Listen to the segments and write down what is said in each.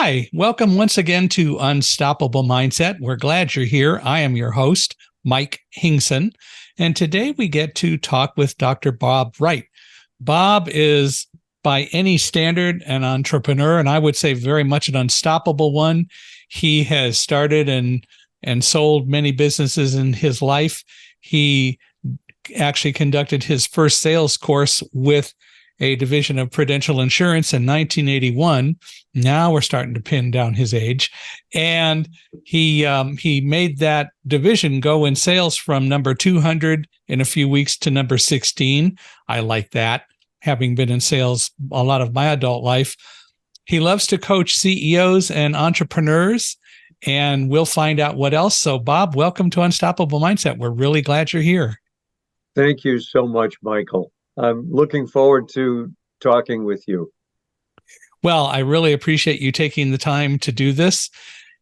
Hi, welcome once again to Unstoppable Mindset. We're glad you're here. I am your host, Mike Hingson, and today we get to talk with Dr. Bob Wright. Bob is, by any standard, an entrepreneur, and I would say very much an unstoppable one. He has started and sold many businesses in his life. He actually conducted his first sales course with a division of Prudential Insurance in 1981. Now we're starting to pin down his age. And he made that division go in sales from number 200 in a few weeks to number 16. I like that, having been in sales a lot of my adult life. He loves to coach CEOs and entrepreneurs, and we'll find out what else. So, Bob, welcome to Unstoppable Mindset. We're really glad you're here. Thank you so much, Michael. I'm looking forward to talking with you. Well, I really appreciate you taking the time to do this.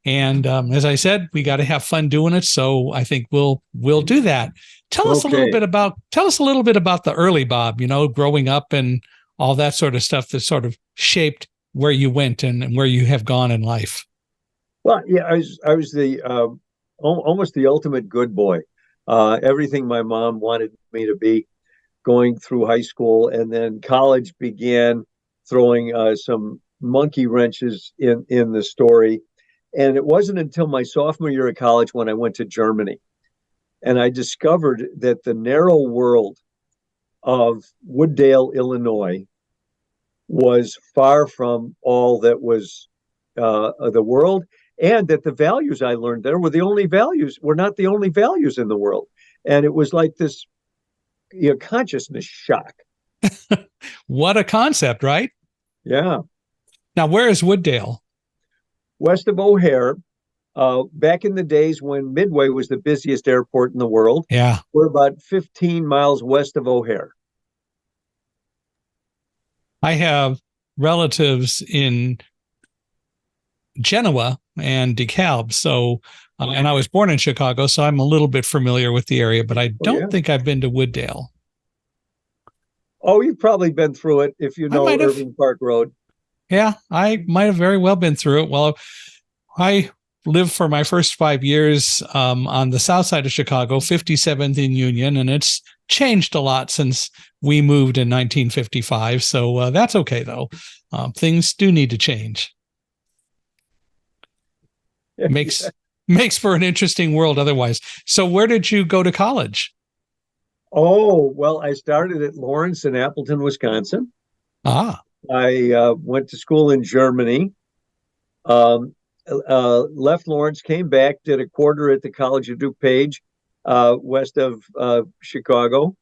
And as I said, we got to have fun doing it. So I think we'll do that. Tell us a little bit about the early Bob, growing up and all that sort of stuff that sort of shaped where you went and where you have gone in life. Well, yeah, I was the almost the ultimate good boy. Everything my mom wanted me to be. Going through high school, and then college began throwing some monkey wrenches in the story. And it wasn't until my sophomore year of college when I went to Germany, and I discovered that the narrow world of Wooddale, Illinois, was far from all that was the world, and that the values I learned there were not the only values in the world. And it was like this consciousness shock. What a concept, right? Yeah. Now, where is Wooddale? West of O'Hare. Back in the days when Midway was the busiest airport in the world. Yeah. We're about 15 miles west of O'Hare. I have relatives in Genoa and DeKalb, so and I was born in Chicago, so I'm a little bit familiar with the area, but I don't think I've been to Wooddale. Oh, you've probably been through it if you know Irving Park Road. Yeah, I might have very well been through it. Well, I lived for my first 5 years on the south side of Chicago, 57th in Union, and it's changed a lot since we moved in 1955. So that's okay, though. Things do need to change. Makes for an interesting world otherwise. So where did you go to college? Oh, well, I started at Lawrence in Appleton, Wisconsin. I went to school in Germany, left Lawrence, came back, did a quarter at the College of DuPage, west of Chicago,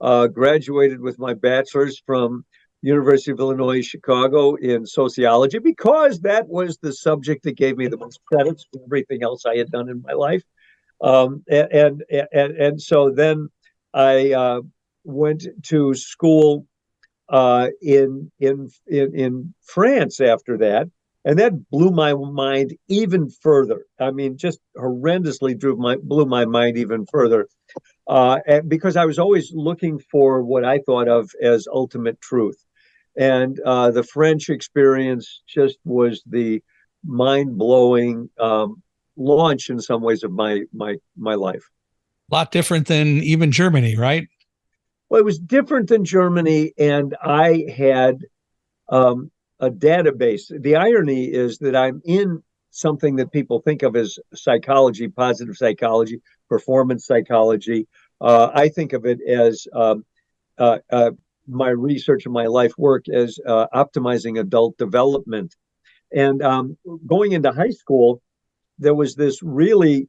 graduated with my bachelor's from University of Illinois, Chicago in sociology, because that was the subject that gave me the most credits for everything else I had done in my life. And so then I went to school in France after that, and that blew my mind even further. I mean, just horrendously blew my mind even further, because I was always looking for what I thought of as ultimate truth. And the French experience just was the mind-blowing launch in some ways of my life. A lot different than even Germany, right? Well, it was different than Germany, and I had a database. The irony is that I'm in something that people think of as psychology, positive psychology, performance psychology. I think of it as my research and my life work as optimizing adult development. And going into high school, there was this really,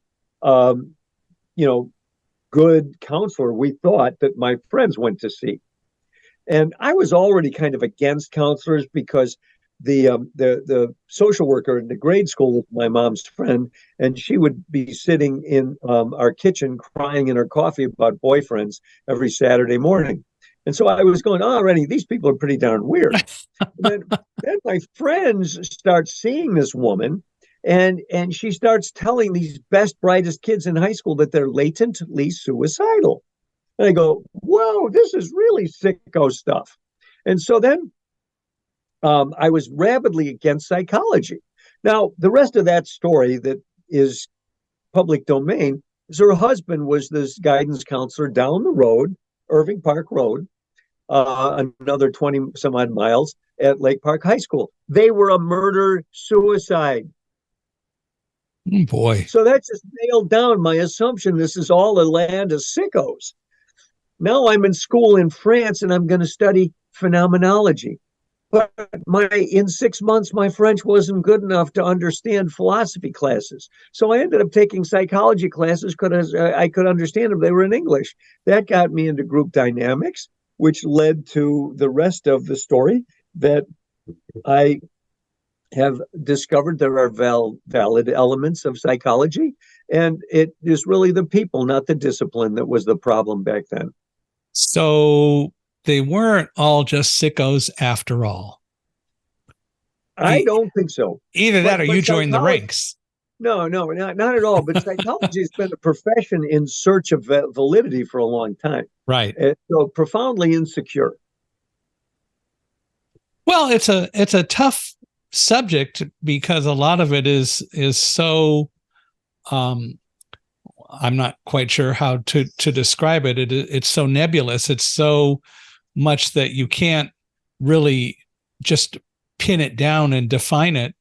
good counselor, we thought, that my friends went to see. And I was already kind of against counselors because the social worker in the grade school was my mom's friend, and she would be sitting in our kitchen crying in her coffee about boyfriends every Saturday morning. And so I was going, already, these people are pretty darn weird. then my friends start seeing this woman, and she starts telling these best, brightest kids in high school that they're latently suicidal. And I go, whoa, this is really sicko stuff. And so then I was rabidly against psychology. Now, the rest of that story that is public domain is her husband was this guidance counselor down the road, Irving Park Road, another 20 some odd miles at Lake Park High School. They were a murder suicide. Oh, boy. So that just nailed down my assumption this is all a land of sickos. Now I'm in school in France and I'm going to study phenomenology. But in 6 months, my French wasn't good enough to understand philosophy classes. So I ended up taking psychology classes because I could understand them. They were in English. That got me into group dynamics, which led to the rest of the story that I have discovered there are valid elements of psychology. And it is really the people, not the discipline, that was the problem back then. So they weren't all just sickos after all. I don't think so. Either that or you joined the ranks. No, not at all. But psychology has been a profession in search of validity for a long time. Right. It's so profoundly insecure. Well, it's a tough subject because a lot of it is so I'm not quite sure how to describe it. It's so nebulous. It's so much that you can't really just pin it down and define it.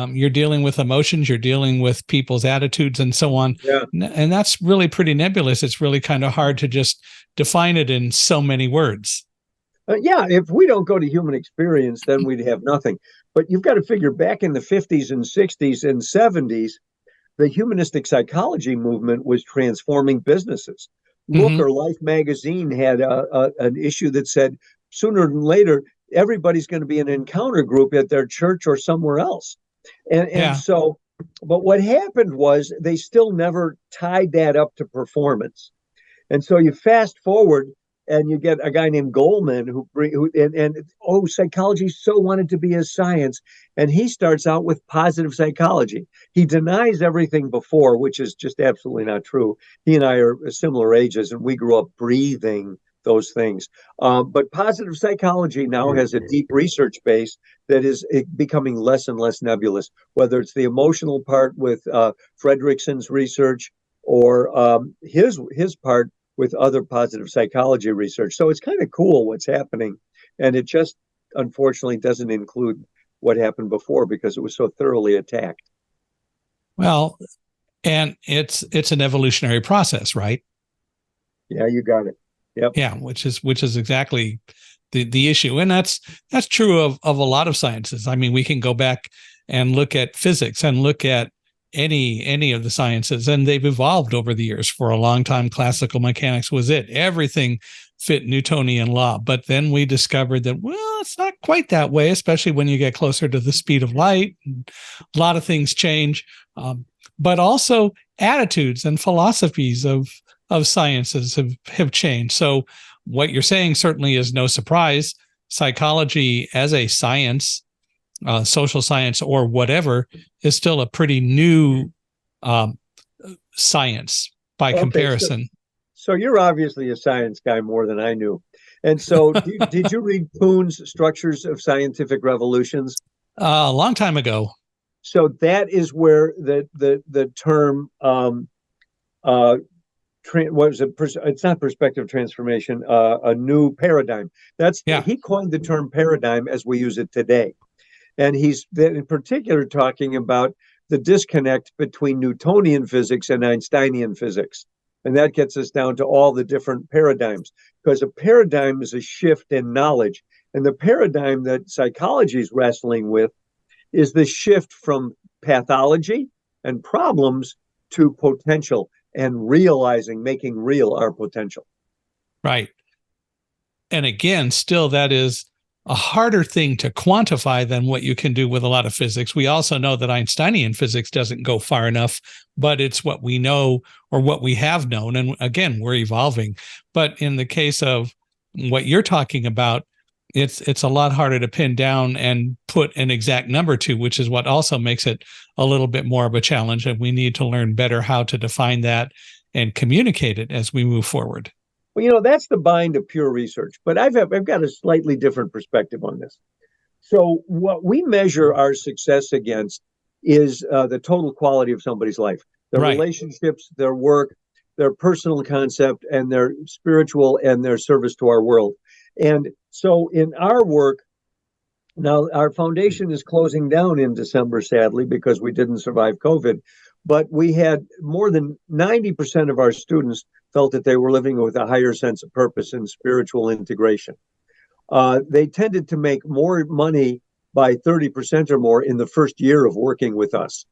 You're dealing with emotions, you're dealing with people's attitudes and so on. Yeah. And that's really pretty nebulous. It's really kind of hard to just define it in so many words. Yeah, if we don't go to human experience, then we'd have nothing. But you've got to figure back in the 50s and 60s and 70s, the humanistic psychology movement was transforming businesses. Look, or Life magazine had an issue that said sooner than later, everybody's going to be an encounter group at their church or somewhere else. And so, but what happened was they still never tied that up to performance. And so you fast forward and you get a guy named Goleman psychology so wanted to be a science. And he starts out with positive psychology. He denies everything before, which is just absolutely not true. He and I are similar ages and we grew up breathing those things. But positive psychology now has a deep research base that is becoming less and less nebulous, whether it's the emotional part with Fredrickson's research or his part with other positive psychology research. So it's kind of cool what's happening. And it just unfortunately doesn't include what happened before because it was so thoroughly attacked. Well, and it's an evolutionary process, right? Yeah, you got it. Yep. Yeah, which is exactly the issue. And that's true of a lot of sciences. I mean, we can go back and look at physics and look at any of the sciences, and they've evolved over the years. For a long time, classical mechanics was it. Everything fit Newtonian law. But then we discovered that, well, it's not quite that way, especially when you get closer to the speed of light. A lot of things change, but also attitudes and philosophies of sciences have changed. So what you're saying certainly is no surprise. Psychology as a science, social science or whatever, is still a pretty new science by comparison. So you're obviously a science guy more than I knew. And so did you read Poon's Structures of Scientific Revolutions? A long time ago. So that is where the term it's not perspective transformation, a new paradigm. He coined the term paradigm as we use it today. And he's in particular talking about the disconnect between Newtonian physics and Einsteinian physics. And that gets us down to all the different paradigms, because a paradigm is a shift in knowledge. And the paradigm that psychology is wrestling with is the shift from pathology and problems to potential and making real our potential. Right. And again, still, that is a harder thing to quantify than what you can do with a lot of physics. We also know that Einsteinian physics doesn't go far enough, but it's what we know or what we have known. And again, we're evolving. But in the case of what you're talking about, it's a lot harder to pin down and put an exact number to, which is what also makes it a little bit more of a challenge. And we need to learn better how to define that and communicate it as we move forward. Well, that's the bind of pure research, but I've got a slightly different perspective on this. So what we measure our success against is the total quality of somebody's life. Their Right. relationships, their work, their personal concept, and their spiritual and their service to our world. And so in our work, now our foundation is closing down in December, sadly, because we didn't survive COVID. But we had more than 90% of our students felt that they were living with a higher sense of purpose and spiritual integration. They tended to make more money by 30% or more in the first year of working with us.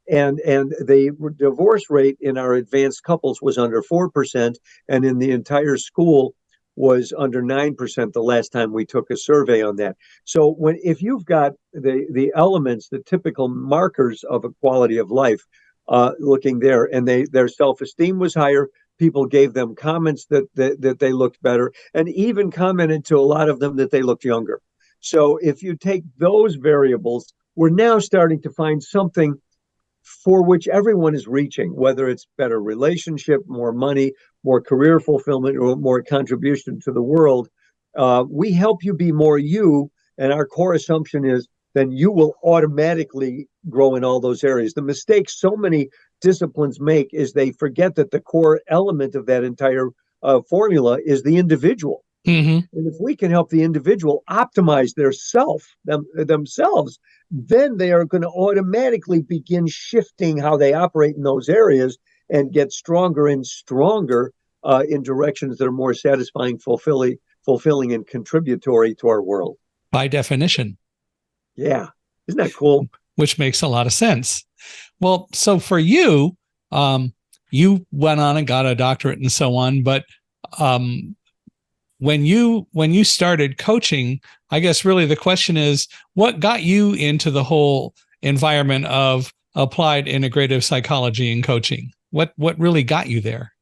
And the divorce rate in our advanced couples was under 4%, and in the entire school was under 9% the last time we took a survey on that. So if you've got the elements, the typical markers of a quality of life, looking there, and their self-esteem was higher. People gave them comments that they looked better, and even commented to a lot of them that they looked younger. So if you take those variables, we're now starting to find something for which everyone is reaching, whether it's better relationship, more money, more career fulfillment, or more contribution to the world. We help you be more you, and our core assumption is then you will automatically grow in all those areas. The mistake so many disciplines make is they forget that the core element of that entire formula is the individual. Mm-hmm. And if we can help the individual optimize themselves, then they are going to automatically begin shifting how they operate in those areas and get stronger and stronger in directions that are more satisfying, fulfilling, and contributory to our world. By definition. Yeah. Isn't that cool? Which makes a lot of sense. Well, so for you, you went on and got a doctorate and so on, but when you started coaching, I guess really the question is, what got you into the whole environment of applied integrative psychology and coaching? What really got you there?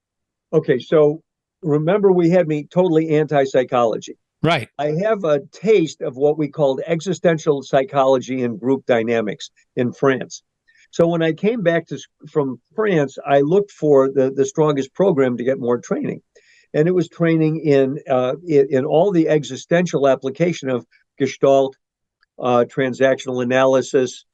Okay, so remember we had me totally anti-psychology. Right. I have a taste of what we called existential psychology and group dynamics in France. So when I came back from France, I looked for the strongest program to get more training. And it was training in all the existential application of Gestalt, transactional analysis,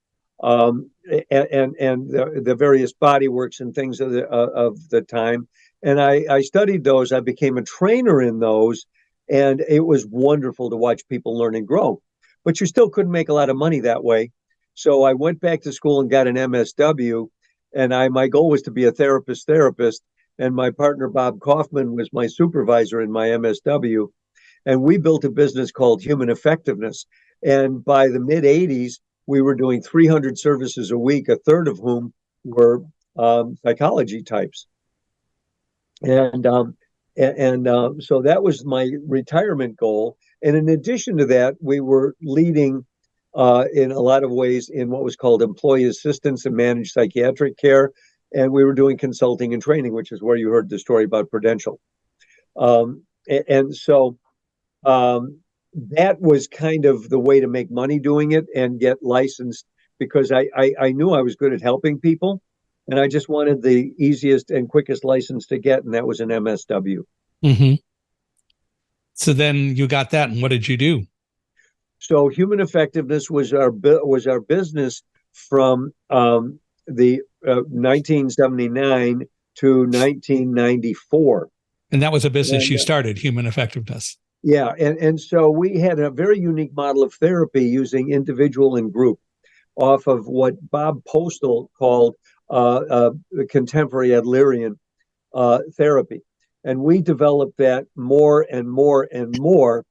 and the various body works and things of the time. And I studied those. I became a trainer in those, and it was wonderful to watch people learn and grow. But you still couldn't make a lot of money that way. So I went back to school and got an MSW, and my goal was to be a therapist. And my partner, Bob Kaufman, was my supervisor in my MSW. And we built a business called Human Effectiveness. And by the mid 80s, we were doing 300 services a week, a third of whom were psychology types. And so that was my retirement goal. And in addition to that, we were leading in a lot of ways in what was called employee assistance and managed psychiatric care. And we were doing consulting and training, which is where you heard the story about Prudential. And so that was kind of the way to make money doing it and get licensed, because I knew I was good at helping people, and I just wanted the easiest and quickest license to get, and that was an MSW. Mm-hmm. So then you got that, and what did you do? So Human Effectiveness was our business from the 1979 to 1994. And that was a business you started, Human Effectiveness. Yeah. And so we had a very unique model of therapy using individual and group off of what Bob Postal called contemporary Adlerian therapy. And we developed that more and more and more.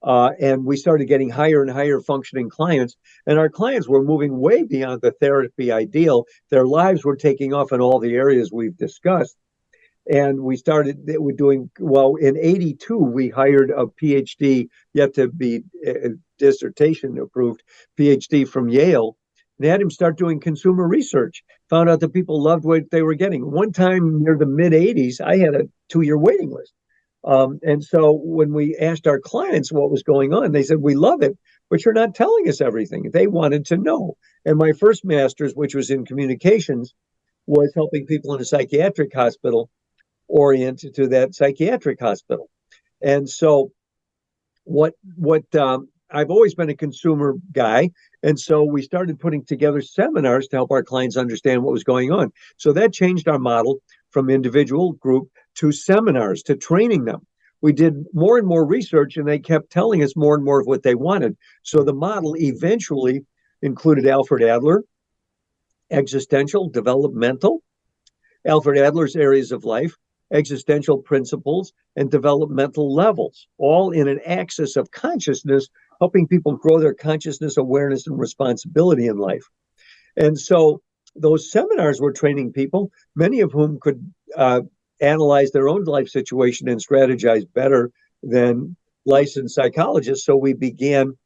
And we started getting higher and higher functioning clients. And our clients were moving way beyond the therapy ideal. Their lives were taking off in all the areas we've discussed. And we started doing, well, in 82, we hired a PhD, yet to be dissertation approved, PhD from Yale, and had him start doing consumer research. Found out that people loved what they were getting. One time near the mid 80s, I had a 2-year waiting list. And so when we asked our clients what was going on, they said, we love it, but you're not telling us everything. They wanted to know. And my first master's, which was in communications, was helping people in a psychiatric hospital orient to that psychiatric hospital. And so what I've always been a consumer guy. And so we started putting together seminars to help our clients understand what was going on. So that changed our model from individual group to seminars, to training them. We did more and more research, and they kept telling us more and more of what they wanted. So the model eventually included Alfred Adler, existential, developmental, Alfred Adler's areas of life, existential principles, and developmental levels, all in an axis of consciousness, helping people grow their consciousness, awareness, and responsibility in life. And so those seminars were training people, many of whom could analyze their own life situation and strategize better than licensed psychologists. So we began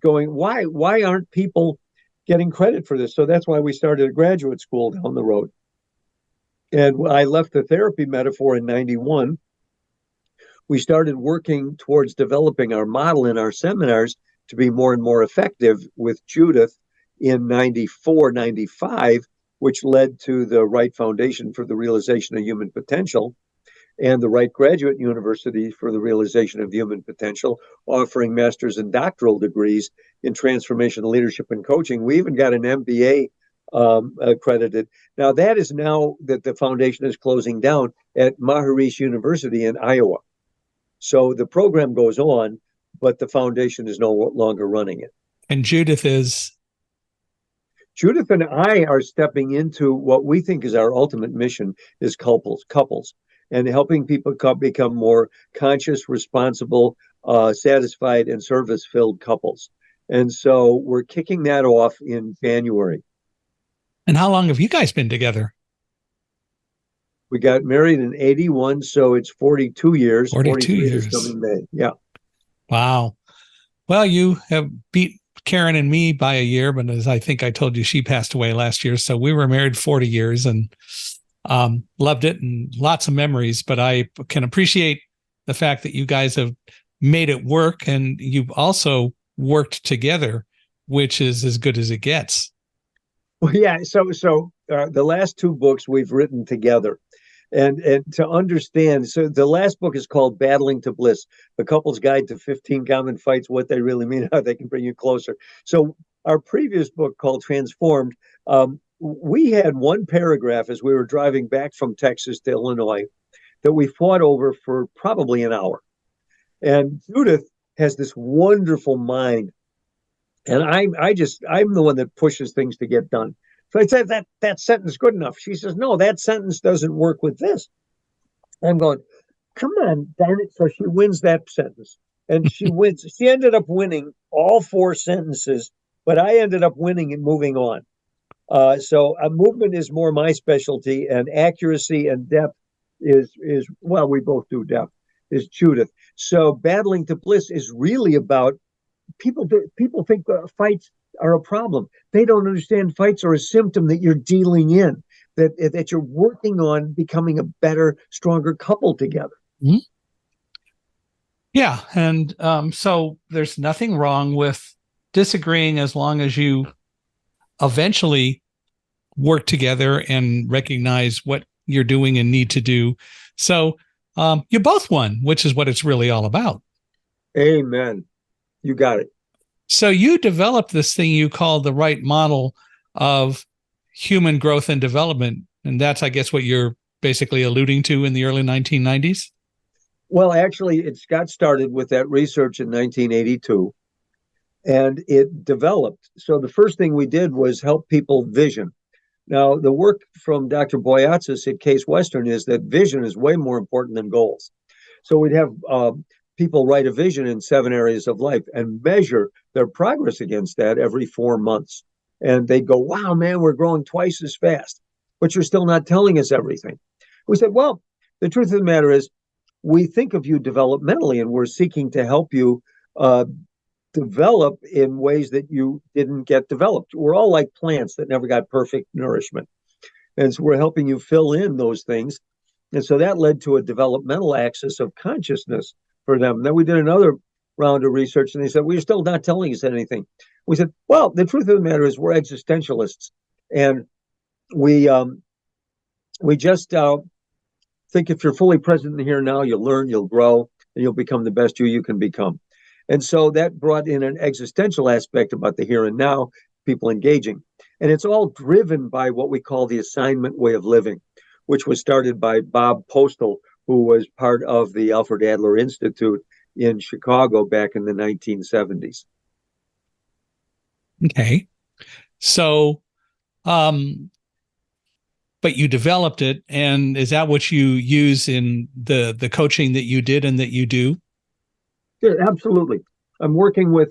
going, why aren't people getting credit for this? So that's why we started a graduate school down the road. And I left the therapy metaphor in 91. We started working towards developing our model in our seminars to be more and more effective with Judith in 94, 95, which led to the Wright Foundation for the Realization of Human Potential and the Wright Graduate University for the Realization of Human Potential, offering master's and doctoral degrees in transformation, leadership, and coaching. We even got an MBA accredited. Now that is now that the foundation is closing down at Maharishi University in Iowa. So the program goes on, but the foundation is no longer running it. And Judith and I are stepping into what we think is our ultimate mission, is couples, and helping people become more conscious, responsible, satisfied, and service-filled couples. And so we're kicking that off in January. And how long have you guys been together? We got married in 81, so it's 42 years. 42 years. Coming May. Yeah. Wow. Well, you have beat Karen and me by a year, but as I think I told you, she passed away last year. So we were married 40 years and loved it, and lots of memories. But I can appreciate the fact that you guys have made it work, and you've also worked together, which is as good as it gets. Well, yeah. So the last two books we've written together, and to understand. So the last book is called Battling to Bliss: The Couple's Guide to 15 Common Fights, What They Really Mean, How They Can Bring You Closer. So our previous book, called Transformed, we had one paragraph as we were driving back from Texas to Illinois that we fought over for probably an hour. And Judith has this wonderful mind. And I'm the one that pushes things to get done. So I said, that sentence good enough. She says, no, that sentence doesn't work with this. I'm going, come on, darn it. So she wins that sentence. And she wins. She ended up winning all four sentences, but I ended up winning and moving on. So movement is more my specialty, and accuracy and depth is well, we both do depth, is Judith. So Battling to Bliss is really about people think fights are a problem. They don't understand fights are a symptom that you're dealing in, that you're working on becoming a better, stronger couple together. Mm-hmm. Yeah. And so there's nothing wrong with disagreeing as long as you eventually work together and recognize what you're doing and need to do. So you both won, which is what it's really all about. Amen. You got it. So you developed this thing you call the Wright model of human growth and development. And that's, I guess, what you're basically alluding to in the early 1990s? Well, actually, it got started with that research in 1982, and it developed. So the first thing we did was help people vision. Now, the work from Dr. Boyatzis at Case Western is that vision is way more important than goals. So we'd have people write a vision in 7 areas of life and measure their progress against that every 4 months. And they'd go, wow, man, we're growing twice as fast, but you're still not telling us everything. We said, well, the truth of the matter is, we think of you developmentally, and we're seeking to help you develop in ways that you didn't get developed. We're all like plants that never got perfect nourishment. And so we're helping you fill in those things. And so that led to a developmental axis of consciousness for them. And then we did another round of research, and they said, well, you're still not telling us anything. We said, well, the truth of the matter is we're existentialists. And we just think if you're fully present in the here and now, you'll learn, you'll grow. and you'll become the best you can become. And so that brought in an existential aspect about the here and now, people engaging. And it's all driven by what we call the assignment way of living, which was started by Bob Postal, who was part of the Alfred Adler Institute in Chicago back in the 1970s. Okay. So, but you developed it, and is that what you use in the coaching that you did and that you do? Yeah, absolutely. I'm working with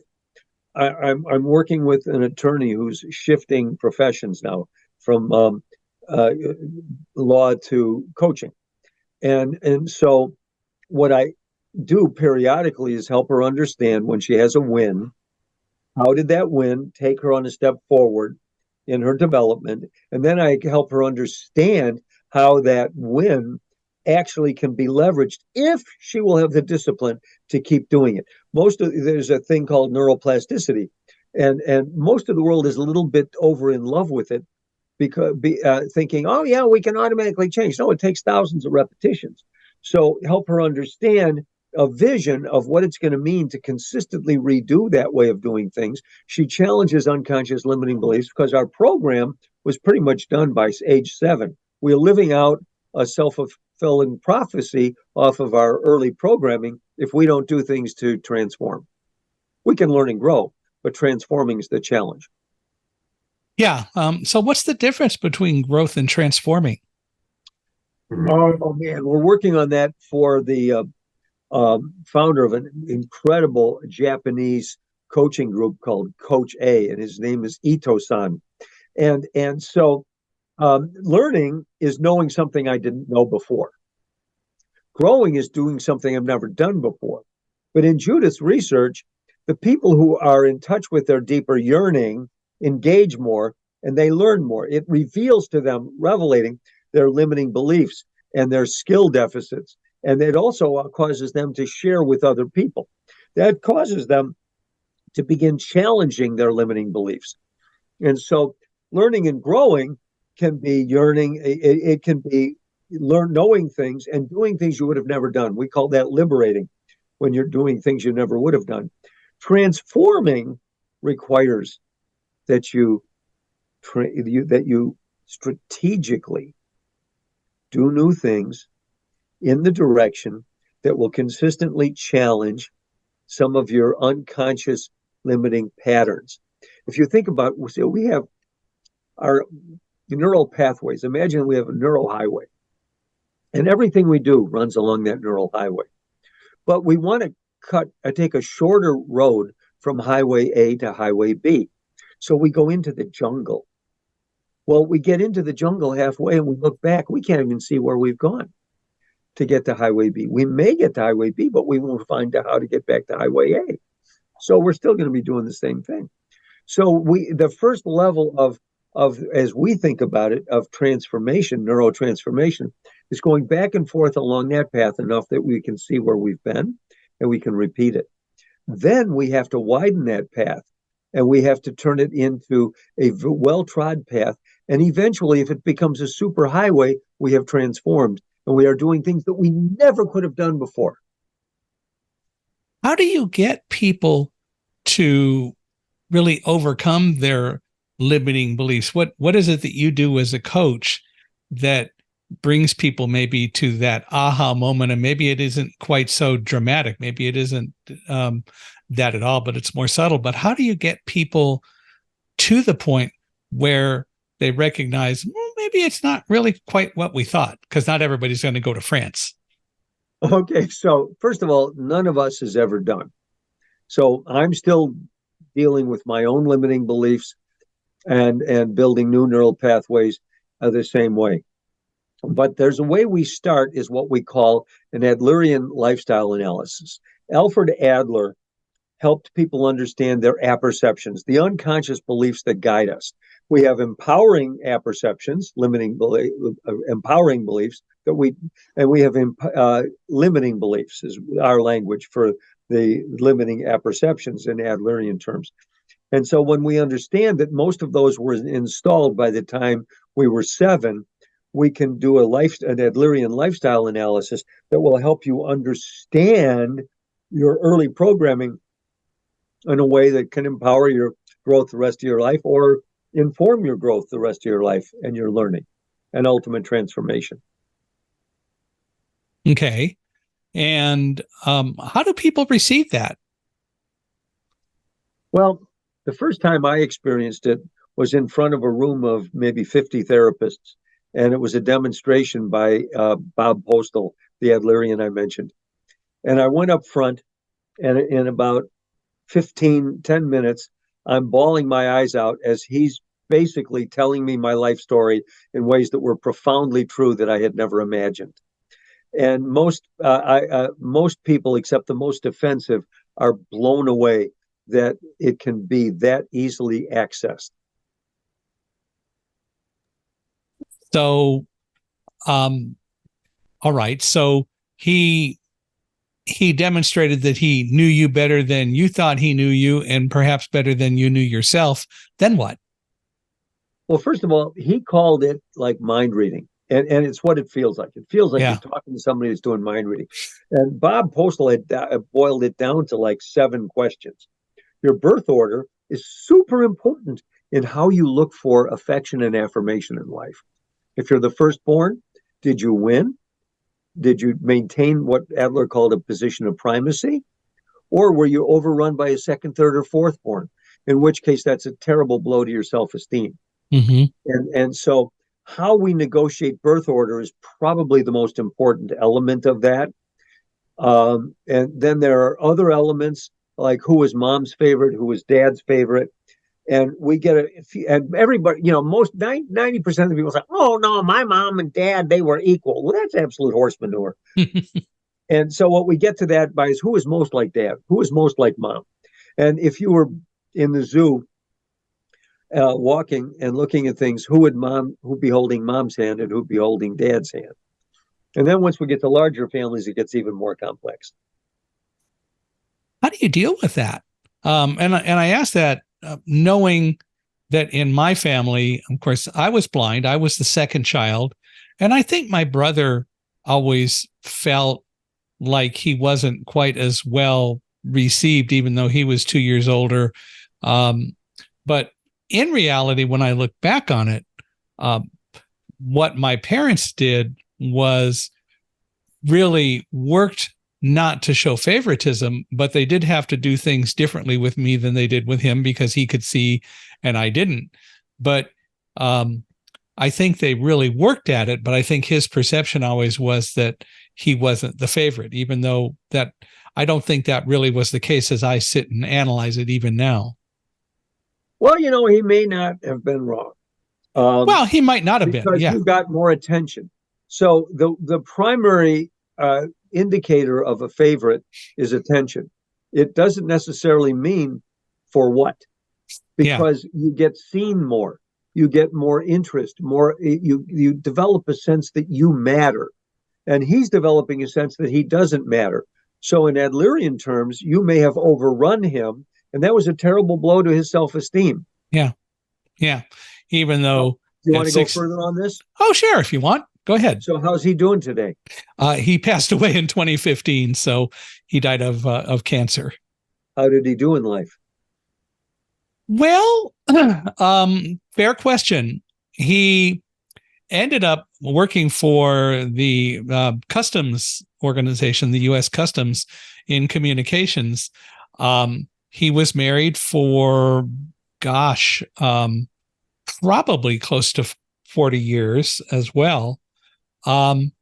I'm working with an attorney who's shifting professions now from law to coaching, and so what I do periodically is help her understand when she has a win, how did that win take her on a step forward in her development, and then I help her understand how that win actually can be leveraged if she will have the discipline to keep doing it. There's a thing called neuroplasticity, and most of the world is a little bit over in love with it because thinking, oh yeah, we can automatically change. No, it takes thousands of repetitions. So help her understand a vision of what it's going to mean to consistently redo that way of doing things. She challenges unconscious limiting beliefs because our program was pretty much done by age 7. We're living out a self-fulfilling prophecy off of our early programming if we don't do things to transform. We can learn and grow, but transforming is the challenge. Yeah. So what's the difference between growth and transforming? Oh man, we're working on that for the founder of an incredible Japanese coaching group called Coach A, and his name is Ito-san. And so learning is knowing something I didn't know before. Growing is doing something I've never done before. But in Judith's research, the people who are in touch with their deeper yearning engage more and they learn more. It reveals to them, revelating their limiting beliefs and their skill deficits. And it also causes them to share with other people. That causes them to begin challenging their limiting beliefs. And so learning and growing can be yearning. It can be knowing things and doing things you would have never done. We call that liberating, when you're doing things you never would have done. Transforming requires that you strategically do new things in the direction that will consistently challenge some of your unconscious limiting patterns. If you think about, we have our neural pathways. Imagine we have a neural highway, and everything we do runs along that neural highway. But we want to take a shorter road from highway A to highway B. So we go into the jungle. Well, we get into the jungle halfway and we look back, we can't even see where we've gone to get to highway B. We may get to highway B, but we won't find out how to get back to highway A. So we're still going to be doing the same thing. So the first level of as we think about it, of transformation, neurotransformation, is going back and forth along that path enough that we can see where we've been and we can repeat it. Then we have to widen that path and we have to turn it into a well-trod path. And eventually, if it becomes a super highway, we have transformed and we are doing things that we never could have done before. How do you get people to really overcome their limiting beliefs? What is it that you do as a coach that brings people maybe to that aha moment? And maybe it isn't quite so dramatic. Maybe it isn't that at all, but it's more subtle. But how do you get people to the point where they recognize, well, maybe it's not really quite what we thought, because not everybody's going to go to France. Okay, so first of all, none of us has ever done. So I'm still dealing with my own limiting beliefs and building new neural pathways the same way. But there's a way we start is what we call an Adlerian lifestyle analysis. Alfred Adler helped people understand their apperceptions, the unconscious beliefs that guide us. We have empowering apperceptions, empowering beliefs that we have limiting beliefs is our language for the limiting apperceptions in Adlerian terms. And so when we understand that most of those were installed by the time we were 7, we can do an Adlerian lifestyle analysis that will help you understand your early programming in a way that can empower your growth the rest of your life, or inform your growth the rest of your life and your learning and ultimate transformation. Okay. And how do people receive that? Well, the first time I experienced it was in front of a room of maybe 50 therapists. And it was a demonstration by Bob Postal, the Adlerian I mentioned. And I went up front, and in about 10 minutes, I'm bawling my eyes out as he's basically telling me my life story in ways that were profoundly true that I had never imagined. And most people, except the most offensive, are blown away that it can be that easily accessed. So, all right. So he demonstrated that he knew you better than you thought he knew you, and perhaps better than you knew yourself. Then what? Well, first of all, he called it like mind reading. And it's what it feels like. It feels like you're talking to somebody that's doing mind reading. And Bob Postal had boiled it down to like 7 questions. Your birth order is super important in how you look for affection and affirmation in life. If you're the firstborn, did you win? Did you maintain what Adler called a position of primacy? Or were you overrun by a second, third, or fourthborn? In which case, that's a terrible blow to your self-esteem. Mm-hmm. And so how we negotiate birth order is probably the most important element of that. And then there are other elements like who was mom's favorite, who was dad's favorite. And we get and everybody, most 90% of the people say, oh, no, my mom and dad, they were equal. Well, that's absolute horse manure. And so what we get to that by is who is most like dad, who is most like mom. And if you were in the zoo walking and looking at things, who'd be holding mom's hand and who'd be holding dad's hand. And then once we get to larger families, it gets even more complex. How do you deal with that? And I ask that knowing that in my family, of course, I was blind. I was the second child. And I think my brother always felt like he wasn't quite as well received, even though he was 2 years older. But in reality, when I look back on it, what my parents did was really worked not to show favoritism, but they did have to do things differently with me than they did with him because he could see and I didn't. But I think they really worked at it, but I think his perception always was that he wasn't the favorite, even though that I don't think that really was the case as I sit and analyze it even now. Well, he may not have been wrong. Well, he might not have been. Because you got more attention. So the primary indicator of a favorite is attention. It doesn't necessarily mean for what, because you get seen more, you get more interest, you develop a sense that you matter, and he's developing a sense that he doesn't matter. So in Adlerian terms, you may have overrun him, and that was a terrible blow to his self-esteem. Yeah. Even though. Do you want to go further on this? Oh, sure. If you want, go ahead. So how's he doing today? He passed away in 2015, so he died of cancer. How did he do in life? Well, fair question. He ended up working for the customs organization, the U.S. Customs, in communications. He was married for, probably close to 40 years as well. I'm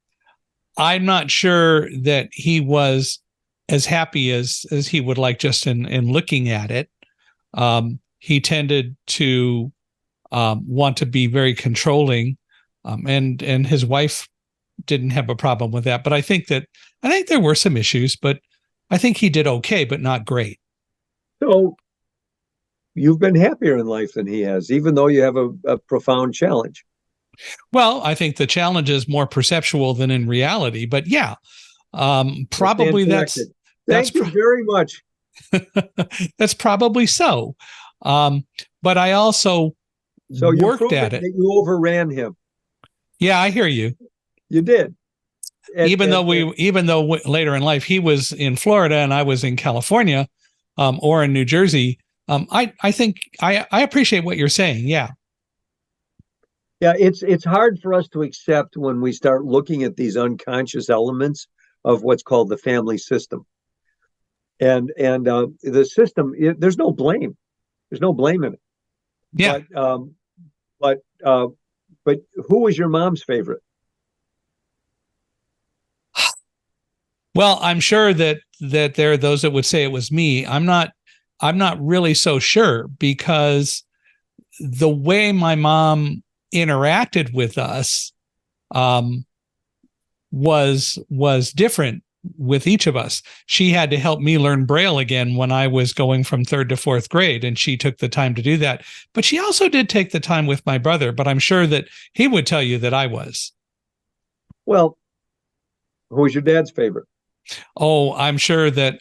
not sure that he was as happy as he would like just in looking at it. He tended to want to be very controlling, and his wife didn't have a problem with that. But I think there were some issues, but I think he did okay, but not great. So you've been happier in life than he has, even though you have a profound challenge. Well, I think the challenge is more perceptual than in reality, but probably that's Thank you very much. That's probably so. But I also worked at it. That you overran him. Yeah, I hear you. You did. Even though later in life he was in Florida and I was in California, or in New Jersey, I think I appreciate what you're saying. Yeah. Yeah, it's hard for us to accept when we start looking at these unconscious elements of what's called the family system. And the system, there's no blame. There's no blame in it. Yeah. But but who was your mom's favorite? Well, I'm sure that there are those that would say it was me. I'm not really so sure, because the way my mom interacted with us um, was different with each of us. She had to help me learn Braille again when I was going from 3rd to 4th grade, and she took the time to do that. But she also did take the time with my brother, but I'm sure that he would tell you that I was. Well, who was your dad's favorite? Oh, I'm sure that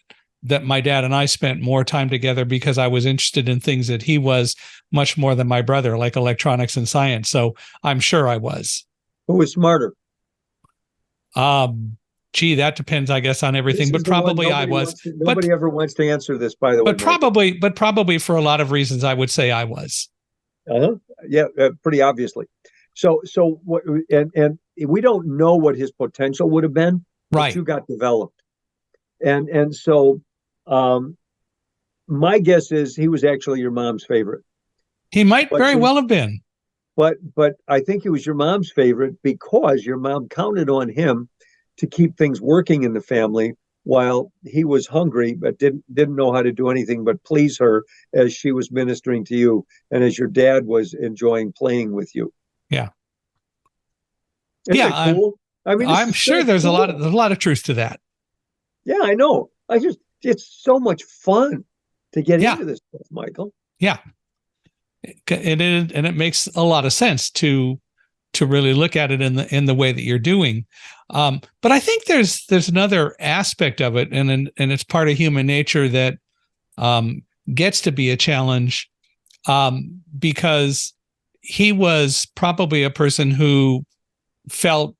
my dad and I spent more time together because I was interested in things that he was much more than my brother, like electronics and science. So I'm sure I was. Who was smarter? Gee, that depends, I guess, on everything, but probably I was. Nobody ever wants to answer this, by the way. But probably for a lot of reasons, I would say I was. Uh-huh. Yeah, pretty obviously. So what? And we don't know what his potential would have been, Right. but you got developed, and so my guess is he was actually your mom's favorite. He might very well have been. But I think he was your mom's favorite because your mom counted on him to keep things working in the family while he was hungry but didn't know how to do anything but please her as she was ministering to you and as your dad was enjoying playing with you. Yeah. Isn't that cool? I mean, I'm sure there's cool. a lot of truth to that. Yeah, I know. It's so much fun to get into this stuff, Michael. Yeah. And it makes a lot of sense to really look at it in the way that you're doing. But I think there's another aspect of it, and it's part of human nature that gets to be a challenge, because he was probably a person who felt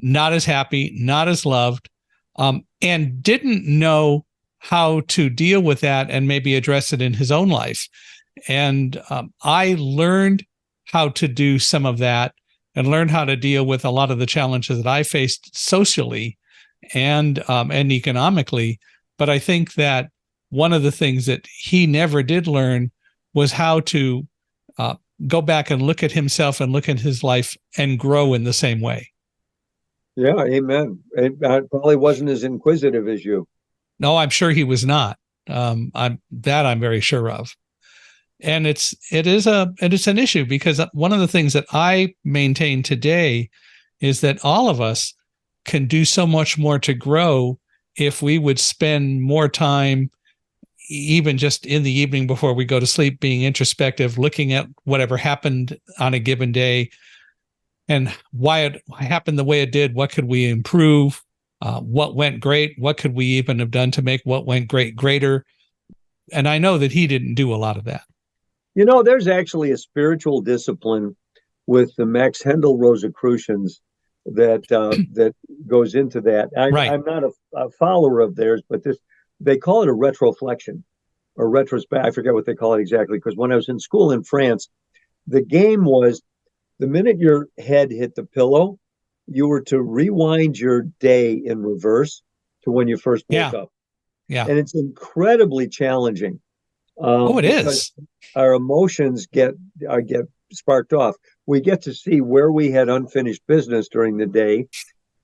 not as happy, not as loved, and didn't know how to deal with that and maybe address it in his own life. And I learned how to do some of that and learned how to deal with a lot of the challenges that I faced socially and economically. But I think that one of the things that he never did learn was how to go back and look at himself and look at his life and grow in the same way. Yeah, amen. I probably wasn't as inquisitive as you. No, I'm sure he was not. I'm very sure of. And it's an issue, because one of the things that I maintain today is that all of us can do so much more to grow if we would spend more time, even just in the evening before we go to sleep, being introspective, looking at whatever happened on a given day and why it happened the way it did. What could we improve? What went great? What could we even have done to make what went great greater? And I know that he didn't do a lot of that. You know, there's actually a spiritual discipline with the Max Handel Rosicrucians that goes into that. I'm not a follower of theirs, but they call it a retroflexion or retrospect. I forget what they call it exactly, because when I was in school in France, the game was the minute your head hit the pillow, you were to rewind your day in reverse to when you first woke up. Yeah. And it's incredibly challenging. It is. Our emotions get sparked off. We get to see where we had unfinished business during the day.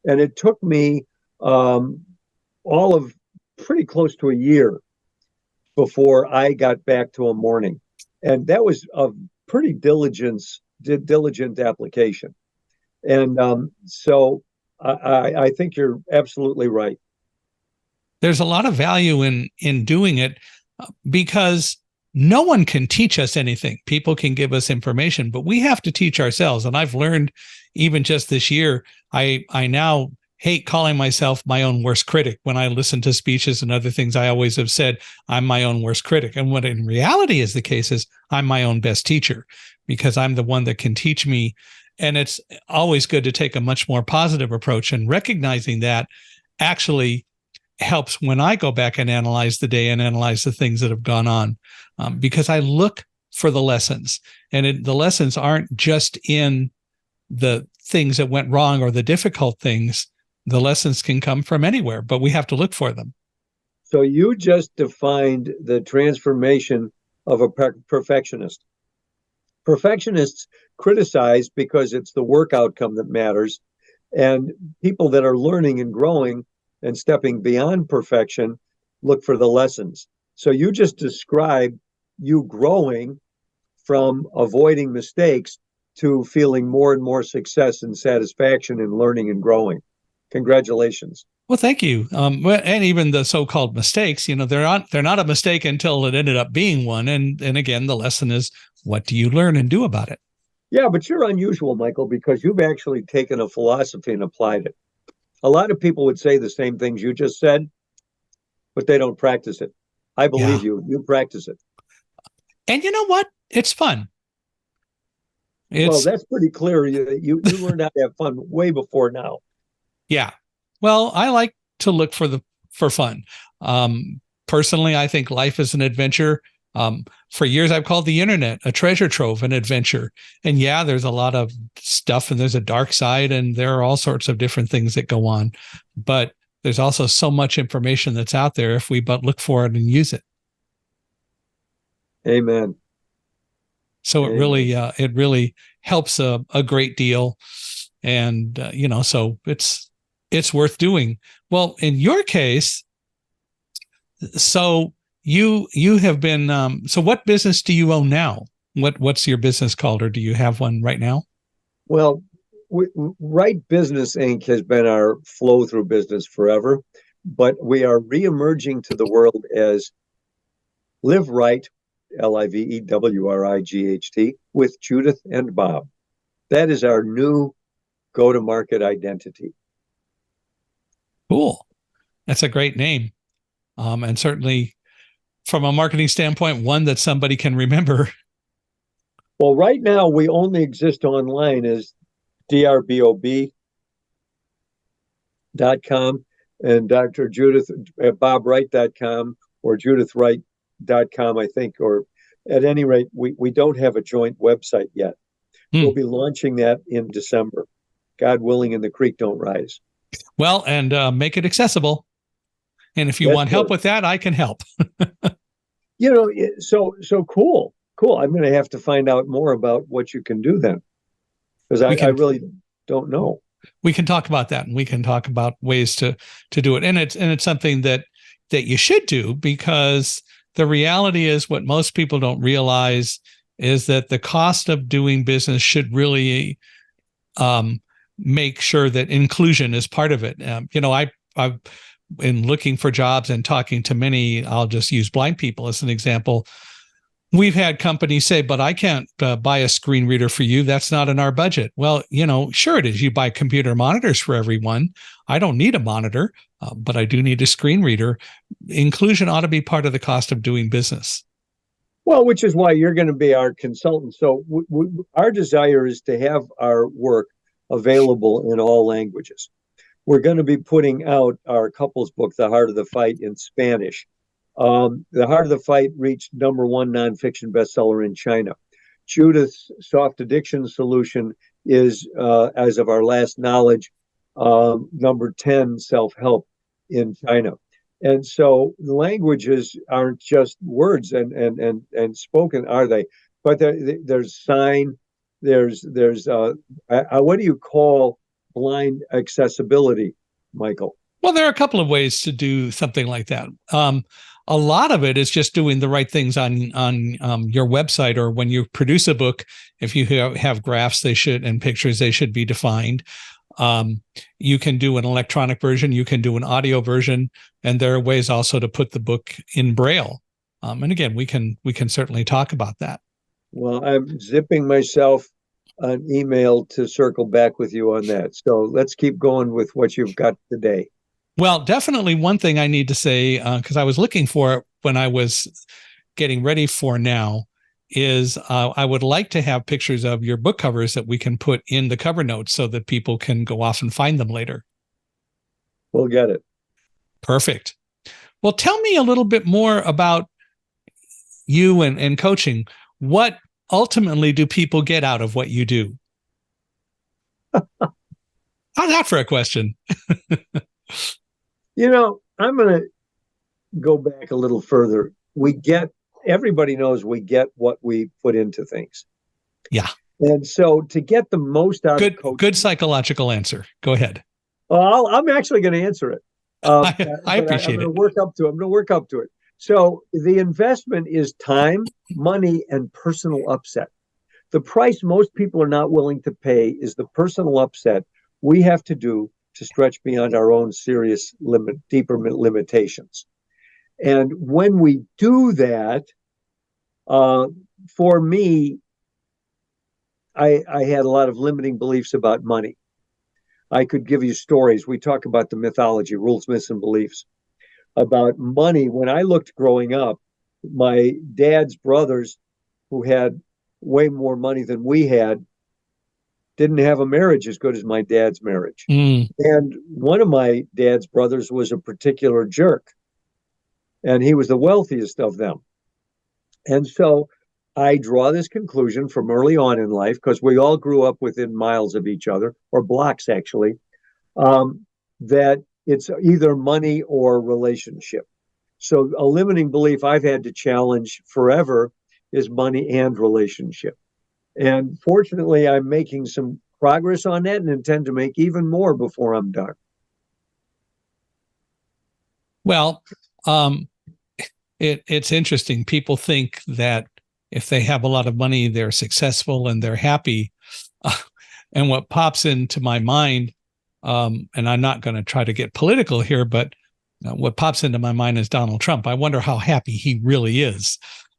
And it took me all of pretty close to a year before I got back to a morning. And that was a pretty diligent application. And so I think you're absolutely right. There's a lot of value in doing it, because no one can teach us anything. People can give us information, but we have to teach ourselves. And I've learned, even just this year, I now hate calling myself my own worst critic. When I listen to speeches and other things, I always have said I'm my own worst critic. And what in reality is the case is I'm my own best teacher, because I'm the one that can teach me And it's always good to take a much more positive approach, and recognizing that actually helps when I go back and analyze the day and analyze the things that have gone on, because I look for the lessons, and the lessons aren't just in the things that went wrong or the difficult things. The lessons can come from anywhere, but we have to look for them. So you just defined the transformation of a perfectionist. Perfectionists criticize because it's the work outcome that matters. And people that are learning and growing and stepping beyond perfection look for the lessons. So you just described you growing from avoiding mistakes to feeling more and more success and satisfaction in learning and growing. Congratulations. Well, thank you. And even the so-called mistakes, they're not a mistake until it ended up being one. And again, the lesson is, what do you learn and do about it? Yeah, but you're unusual, Michael, because you've actually taken a philosophy and applied it. A lot of people would say the same things you just said, but they don't practice it. I believe you. You practice it. And you know what? It's fun. Well, that's pretty clear. You learned how to have fun way before now. Yeah. Well, I like to look for fun. Personally, I think life is an adventure. For years, I've called the internet a treasure trove, an adventure. And yeah, there's a lot of stuff, and there's a dark side, and there are all sorts of different things that go on. But there's also so much information that's out there if we but look for it and use it. Amen. So it really helps a great deal. And, so it's worth doing. Well, in your case, so you have been, so what business do you own now? What's your business called, or do you have one right now? Well, Wright Business Inc. has been our flow through business forever, but we are reemerging to the world as Live Right, LIVEWRIGHT, with Judith and Bob. That is our new go-to-market identity. Cool. That's a great name. And certainly from a marketing standpoint, one that somebody can remember. Well, right now we only exist online as drbob.com and Dr. Judith at bobwright.com or judithwright.com, I think, or at any rate, we don't have a joint website yet. We'll be launching that in December. God willing, and the creek don't rise. Well, and make it accessible. And if you want help with that, I can help. So cool. I'm going to have to find out more about what you can do then, because I really don't know. We can talk about that, and we can talk about ways to do it. And it's something that you should do, because the reality is, what most people don't realize is that the cost of doing business should really make sure that inclusion is part of it. I've been looking for jobs and talking to many, I'll just use blind people as an example. We've had companies say, but I can't buy a screen reader for you. That's not in our budget. Well, sure it is. You buy computer monitors for everyone. I don't need a monitor, but I do need a screen reader. Inclusion ought to be part of the cost of doing business. Well, which is why you're going to be our consultant. So our desire is to have our work available in all languages. We're going to be putting out our couples book, The Heart of the Fight, in Spanish. The Heart of the Fight reached #1 nonfiction bestseller in China. Judith's soft addiction solution is, as of our last knowledge, #10 self-help in China. And so the languages aren't just words and spoken, are they? But there's sign, there's what do you call blind accessibility, Michael? Well, there are a couple of ways to do something like that. A lot of it is just doing the right things on your website, or when you produce a book. If you have graphs, and pictures, they should be defined. You can do an electronic version, you can do an audio version, and there are ways also to put the book in Braille. And again, we can certainly talk about that. Well, I'm zipping myself an email to circle back with you on that. So let's keep going with what you've got today. Well, definitely one thing I need to say, because I was looking for it when I was getting ready for now, is I would like to have pictures of your book covers that we can put in the cover notes so that people can go off and find them later. We'll get it. Perfect. Well, tell me a little bit more about you and coaching. What ultimately do people get out of what you do? How's that for a question? I'm going to go back a little further. Everybody knows we get what we put into things. Yeah. And so to get the most out of coaching. Good psychological answer. Go ahead. Well, I'm actually going to answer it. I appreciate I'm going to work up to it. I'm going to work up to it. So the investment is time, money, and personal upset. The price most people are not willing to pay is the personal upset we have to do to stretch beyond our own serious deeper limitations. And when we do that, for me, I had a lot of limiting beliefs about money. I could give you stories. We talk about the mythology, rules, myths, and beliefs about money. When I looked growing up, my dad's brothers, who had way more money than we had, didn't have a marriage as good as my dad's marriage. And one of my dad's brothers was a particular jerk, and he was the wealthiest of them. And so I draw this conclusion from early on in life, because we all grew up within miles of each other, or blocks actually, that it's either money or relationship. So a limiting belief I've had to challenge forever is money and relationship. And fortunately, I'm making some progress on that and intend to make even more before I'm done. Well, it's interesting. People think that if they have a lot of money, they're successful and they're happy. And what pops into my mind, and I'm not going to try to get political here, but what pops into my mind is Donald Trump. I wonder how happy he really is.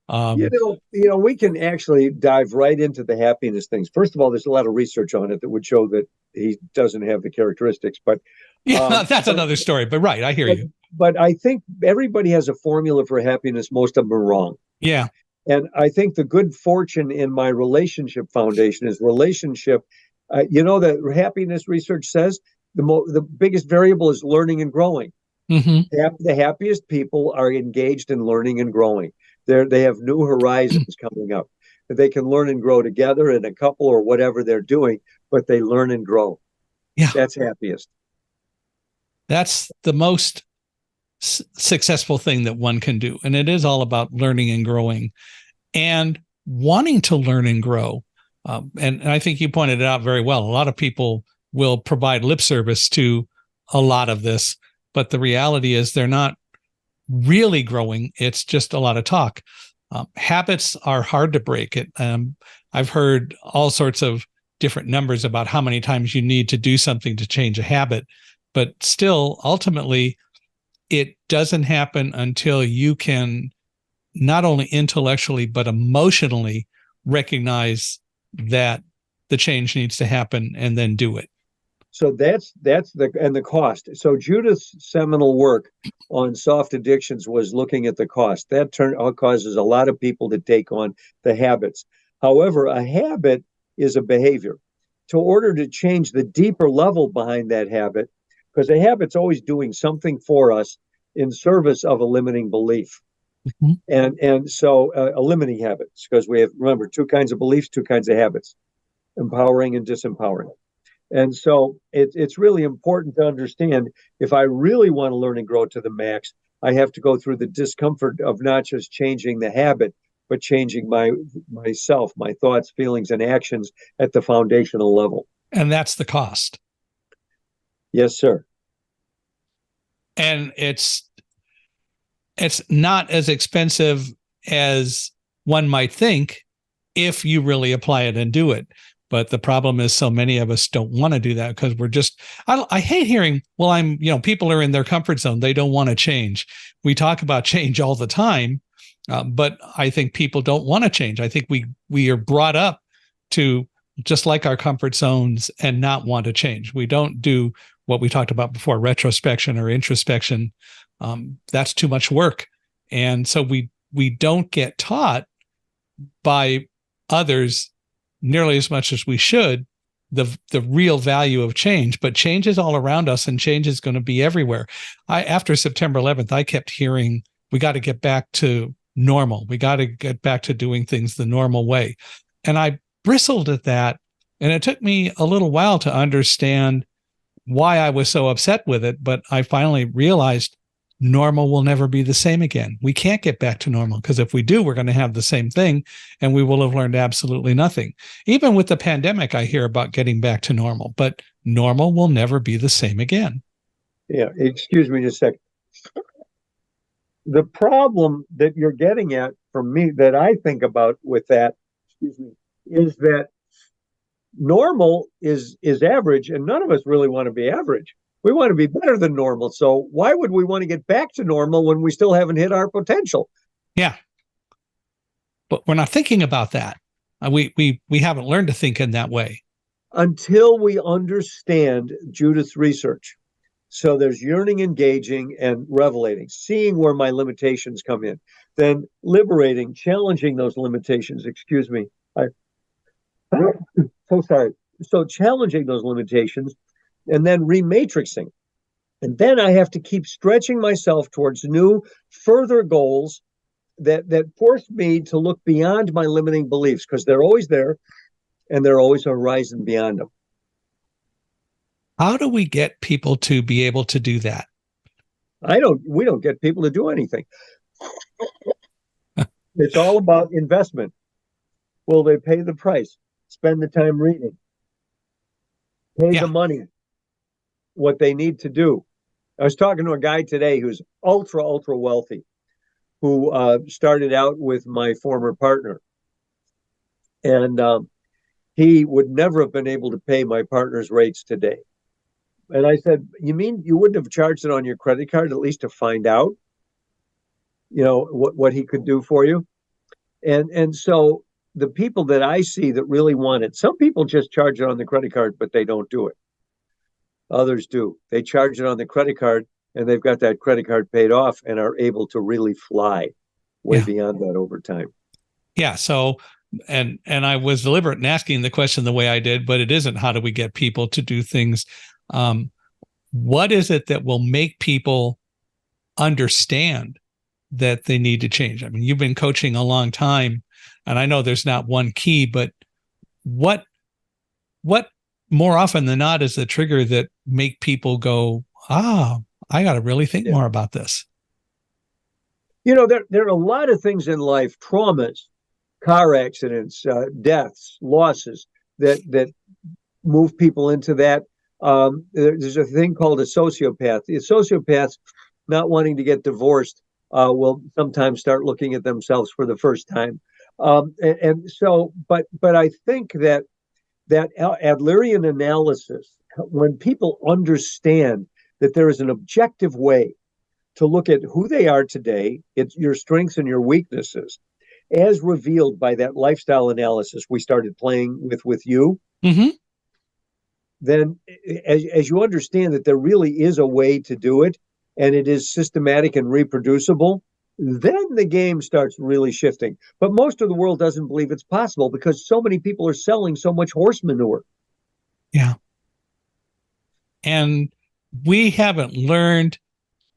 We can actually dive right into the happiness things. First of all, there's a lot of research on it that would show that he doesn't have the characteristics. But that's another story. But right, I hear you. But I think everybody has a formula for happiness. Most of them are wrong. Yeah. And I think the good fortune in my relationship foundation is relationship. The happiness research says the biggest variable is learning and growing. Mm-hmm. The happiest people are engaged in learning and growing. They have new horizons coming up. They can learn and grow together in a couple or whatever they're doing, but they learn and grow. Yeah. That's happiest. That's the most successful thing that one can do. And it is all about learning and growing and wanting to learn and grow. And I think you pointed it out very well. A lot of people will provide lip service to a lot of this, but the reality is they're not really growing. It's just a lot of talk. Habits are hard to break. I've heard all sorts of different numbers about how many times you need to do something to change a habit, but still, ultimately, it doesn't happen until you can not only intellectually, but emotionally recognize that the change needs to happen and then do it. So that's the cost. So Judith's seminal work on soft addictions was looking at the cost. That causes a lot of people to take on the habits. However, a habit is a behavior. In order to change the deeper level behind that habit, because a habit's always doing something for us in service of a limiting belief. Mm-hmm. And so a limiting habits, because we have, remember, two kinds of beliefs, two kinds of habits, empowering and disempowering. And so it's really important to understand, if I really want to learn and grow to the max, I have to go through the discomfort of not just changing the habit, but changing myself, my thoughts, feelings, and actions at the foundational level. And that's the cost. Yes, sir. And it's not as expensive as one might think if you really apply it and do it. But the problem is so many of us don't want to do that because we're just, I hate hearing, well, people are in their comfort zone. They don't want to change. We talk about change all the time, but I think people don't want to change. I think we are brought up to just like our comfort zones and not want to change. We don't do what we talked about before, retrospection or introspection. That's too much work. And so we don't get taught by others nearly as much as we should the real value of change. But change is all around us, and change is going to be everywhere. After September 11th, I kept hearing, we got to get back to normal. We got to get back to doing things the normal way. And I bristled at that. And it took me a little while to understand why I was so upset with it. But I finally realized normal will never be the same again. We can't get back to normal, because if we do, we're going to have the same thing and we will have learned absolutely nothing. Even with the pandemic, I hear about getting back to normal, but normal will never be the same again. Yeah, excuse me just a second. The problem that you're getting at from me, that I think about with that, excuse me, is that normal is average, and none of us really want to be average. We want to be better than normal. So why would we want to get back to normal when we still haven't hit our potential? Yeah. But we're not thinking about that. We haven't learned to think in that way. Until we understand Judith's research. So there's yearning, engaging, and revelating, seeing where my limitations come in, then liberating, challenging those limitations. Excuse me. I'm so sorry. So challenging those limitations, and then rematrixing. And then I have to keep stretching myself towards new, further goals that force me to look beyond my limiting beliefs, because they're always there and they're always a horizon beyond them. How do we get people to be able to do that? We don't get people to do anything. It's all about investment. Will they pay the price? Spend the time reading? Pay the money? What they need to do. I was talking to a guy today who's ultra wealthy, who started out with my former partner. And he would never have been able to pay my partner's rates today. And I said, you mean you wouldn't have charged it on your credit card at least to find out, what he could do for you? And so the people that I see that really want it, some people just charge it on the credit card, but they don't do it. Others do. They charge it on the credit card, and they've got that credit card paid off and are able to really fly way beyond that over time. Yeah. So, and I was deliberate in asking the question the way I did, but it isn't how do we get people to do things. What is it that will make people understand that they need to change? I mean, you've been coaching a long time, and I know there's not one key, but what more often than not is the trigger that make people go, I got to really think more about this? There are a lot of things in life, traumas, car accidents, deaths, losses that move people into that. There's a thing called a sociopath. The sociopaths, not wanting to get divorced, will sometimes start looking at themselves for the first time. And so, but I think that Adlerian analysis, when people understand that there is an objective way to look at who they are today, it's your strengths and your weaknesses, as revealed by that lifestyle analysis we started playing with you, then as you understand that there really is a way to do it, and it is systematic and reproducible, then the game starts really shifting. But most of the world doesn't believe it's possible because so many people are selling so much horse manure. Yeah. And we haven't learned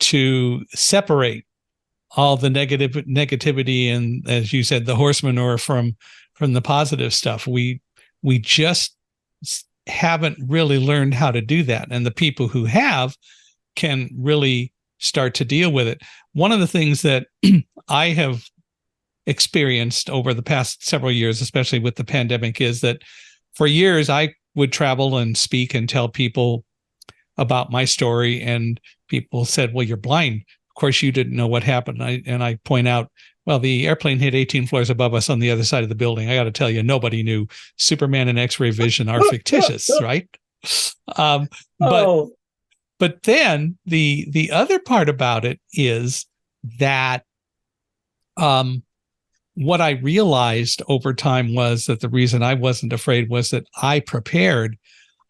to separate all the negativity and, as you said, the horse manure from the positive stuff. We just haven't really learned how to do that. And the people who have can really start to deal with it. One of the things that I have experienced over the past several years, especially with the pandemic, is that for years I would travel and speak and tell people about my story, and people said, well, you're blind. Of course, you didn't know what happened. And I point out, well, the airplane hit 18 floors above us on the other side of the building. I got to tell you, nobody knew. Superman and X-ray vision are fictitious, right? But then the other part about it is that what I realized over time was that the reason I wasn't afraid was that I prepared.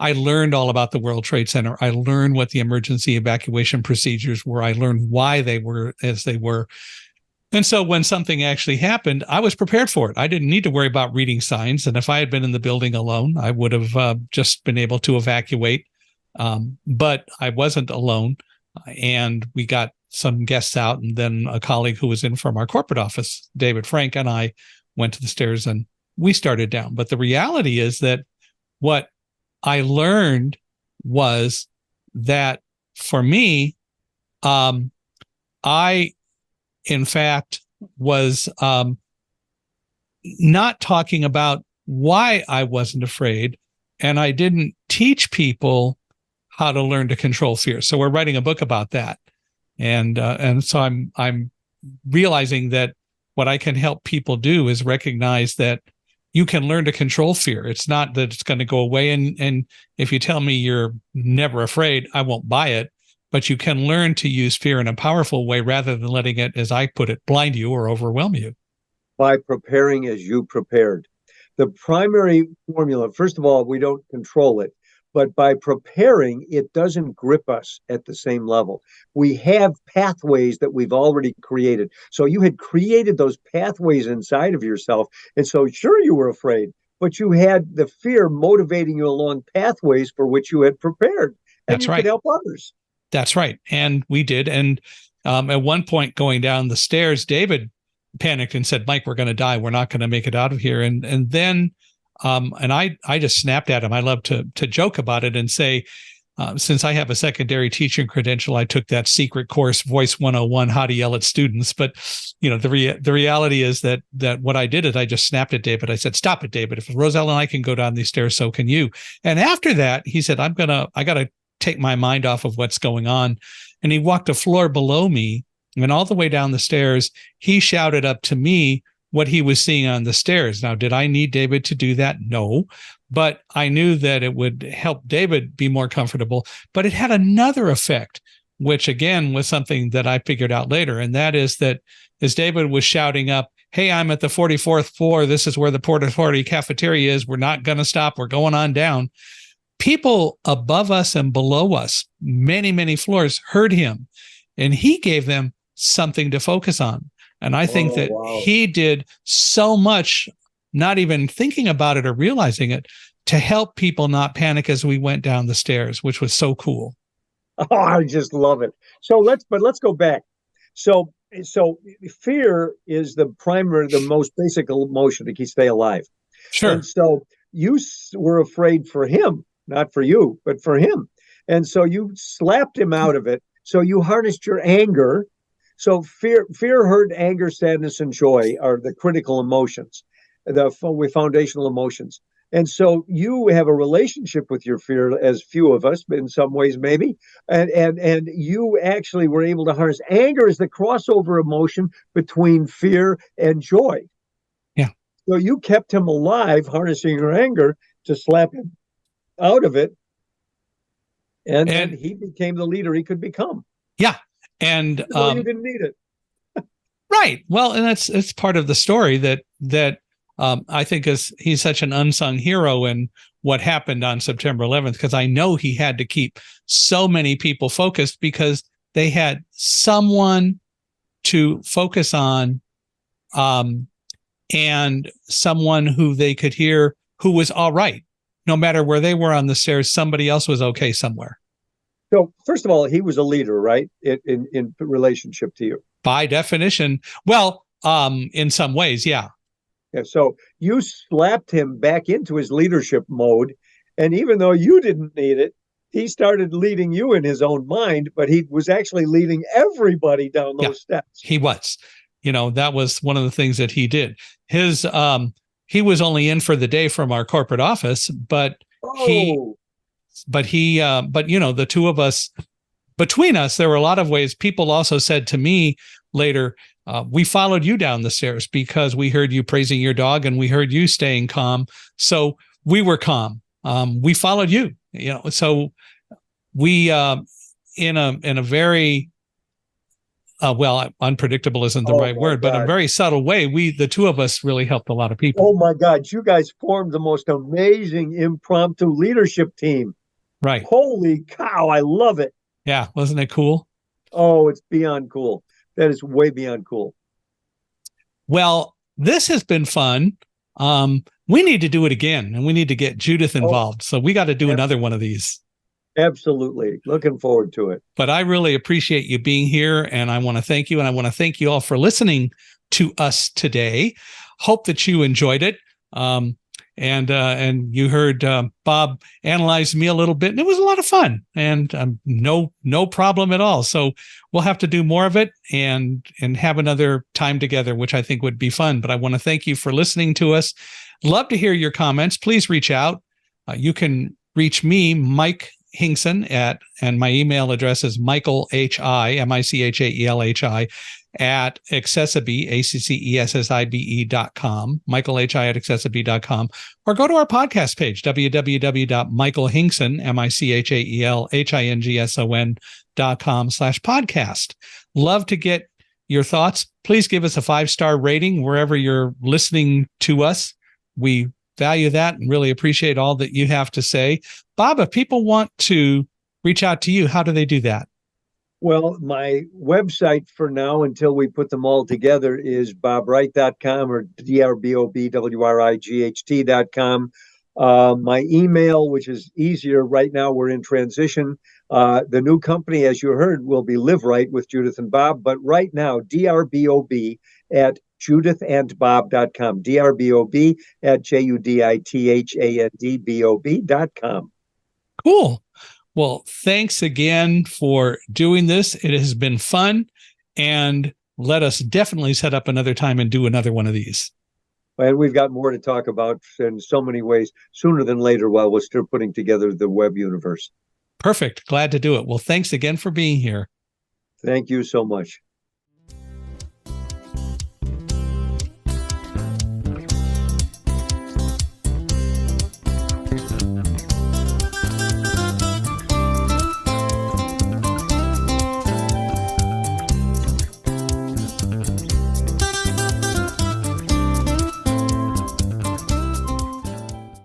I learned all about the World Trade Center. I learned what the emergency evacuation procedures were. I learned why they were as they were. And so when something actually happened, I was prepared for it. I didn't need to worry about reading signs. And if I had been in the building alone, I would have just been able to evacuate. But I wasn't alone. And we got some guests out. And then a colleague who was in from our corporate office, David Frank, and I went to the stairs and we started down. But the reality is that what I learned was that for me, I, in fact, was not talking about why I wasn't afraid, and I didn't teach people how to learn to control fear. So we're writing a book about that, and so I'm realizing that what I can help people do is recognize that you can learn to control fear. It's not that it's going to go away, and if you tell me you're never afraid, I won't buy it. But you can learn to use fear in a powerful way rather than letting it, as I put it, blind you or overwhelm you. By preparing as you prepared. The primary formula, first of all, we don't control it, but by preparing, it doesn't grip us at the same level. We have pathways that we've already created. So you had created those pathways inside of yourself. And so sure, you were afraid, but you had the fear motivating you along pathways for which you had prepared. And That's you right. could help others. That's right. And we did. And at one point going down the stairs, David panicked and said, Mike, we're going to die. We're not going to make it out of here. And then I just snapped at him. I love to joke about it and say, since I have a secondary teaching credential, I took that secret course, Voice 101, how to yell at students. But, the reality is that what I did is I just snapped at David. I said, stop it, David. If Roselle and I can go down these stairs, so can you. And after that, he said, I got to take my mind off of what's going on. And he walked a floor below me, and all the way down the stairs, he shouted up to me what he was seeing on the stairs. Now, did I need David to do that? No, but I knew that it would help David be more comfortable. But it had another effect, which again was something that I figured out later. And that is that as David was shouting up, hey, I'm at the 44th floor. This is where the Port Authority cafeteria is. We're not going to stop. We're going on down. People above us and below us, many, many floors, heard him, and he gave them something to focus on. And I think that he did so much, not even thinking about it or realizing it, to help people not panic as we went down the stairs, which was so cool. Oh, I just love it. So let's go back. So fear is the most basic emotion to stay alive. Sure. And so you were afraid for him. Not for you, but for him. And so you slapped him out of it. So you harnessed your anger. So fear, hurt, anger, sadness, and joy are the critical emotions, the foundational emotions. And so you have a relationship with your fear, as few of us, in some ways, maybe. And you actually were able to harness anger as the crossover emotion between fear and joy. Yeah. So you kept him alive, harnessing your anger to slap him out of it, and then he became the leader he could become. Yeah. And you didn't need it. Right. Well, and it's part of the story that I think he's such an unsung hero in what happened on September 11th, because I know he had to keep so many people focused because they had someone to focus on, and someone who they could hear who was all right. No matter where they were on the stairs, somebody else was okay somewhere. So first of all, he was a leader, right? In relationship to you. By definition. Well, in some ways, yeah. Yeah. So you slapped him back into his leadership mode. And even though you didn't need it, he started leading you in his own mind, but he was actually leading everybody down those steps. He was. That was one of the things that he did. He was only in for the day from our corporate office, but the two of us, between us, there were a lot of ways. People also said to me later, we followed you down the stairs because we heard you praising your dog and we heard you staying calm. So we were calm. We followed you, so we, in a very, unpredictable isn't the right word, but in a very subtle way, the two of us really helped a lot of people. Oh my God, you guys formed the most amazing impromptu leadership team. Right. Holy cow, I love it. Yeah, wasn't it cool? Oh, it's beyond cool. That is way beyond cool. Well, this has been fun. We need to do it again, and we need to get Judith involved. So we got to do another one of these. Absolutely. Looking forward to it. But I really appreciate you being here, and I want to thank you, and I want to thank you all for listening to us today. Hope that you enjoyed it. And you heard Bob analyze me a little bit, and it was a lot of fun, and no problem at all. So we'll have to do more of it and have another time together, which I think would be fun. But I want to thank you for listening to us. Love to hear your comments. Please reach out. You can reach me, Mike Hingson, and my email address is michaelhi, at accessibe, accessibe.com, michaelhi at accessibe.com, or go to our podcast page, www.michaelhingson, michaelhingson.com/podcast. Love to get your thoughts. Please give us a 5-star rating wherever you're listening to us. We value that and really appreciate all that you have to say. Bob, if people want to reach out to you, how do they do that? Well, my website for now, until we put them all together, is bobwright.com or drbobwright.com. My email, which is easier right now, we're in transition. The new company, as you heard, will be Live Right with Judith and Bob. But right now, drbob at judithandbob.com, drbob at judithandbob.com. Cool. Well, thanks again for doing this. It has been fun, and let us definitely set up another time and do another one of these. And we've got more to talk about in so many ways sooner than later while we're still putting together the web universe. Perfect. Glad to do it. Well, thanks again for being here. Thank you so much.